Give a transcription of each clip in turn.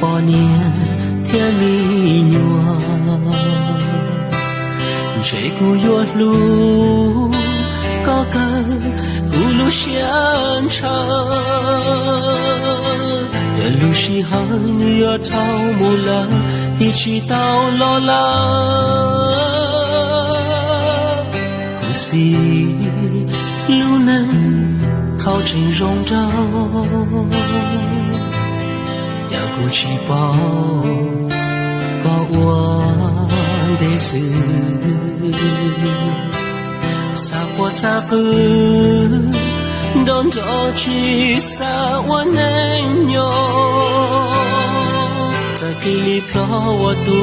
bỏ nia thiên mi nhua chạy cu yuột lu có cơ cu lu xiên chờ để lu xì hăng như thao mù lơ thì chỉ tao lo lắng cu xì lu nâng khao trình rong rao nhà cu chỉ bao có uốn để xử xa qua xa cứ đón gió chỉ xa uốn anh nhỏ ta kỳ lì plo wa tu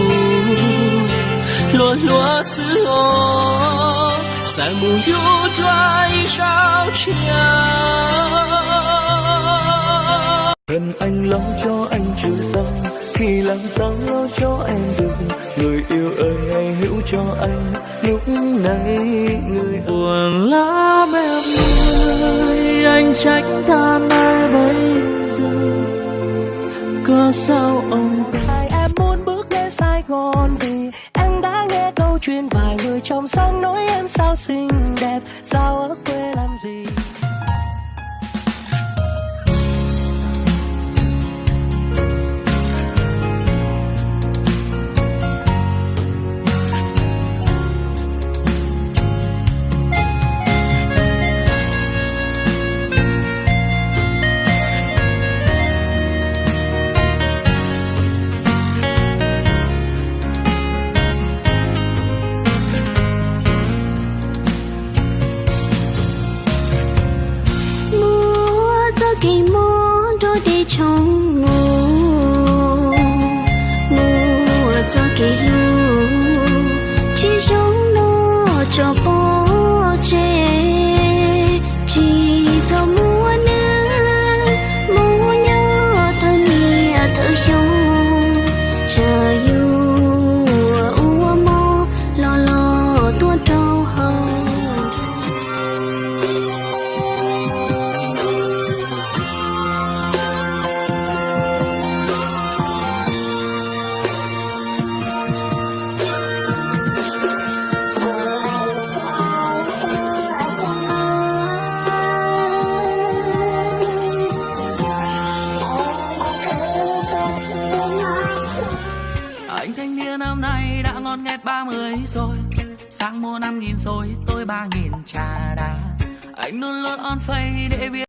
lúa lúa xứ ô sai mù yu trai sao chia cần anh lo cho anh chưa xong khi làm sao lo cho em được người yêu ơi hãy hiểu cho anh lúc này người buồn lắm em ơi anh trách than ai bây giờ có sao ông hai em muốn bước đến Sài Gòn vì em đã nghe câu chuyện vài người trong xóm nói em sao xinh đẹp sao ở quê làm gì. Cái món đó để trong ngủ cho cái lu chỉ giống nó cho bó trẻ chỉ cho mua nhớ thân nhẹ thở sâu chờ yêu ua mò lo tua trâu hầu. Anh thanh niên năm nay đã ngon nghét 30 rồi. Sáng mua 5.000 xôi, tôi 3.000 trà đá. Anh luôn luôn on face để biết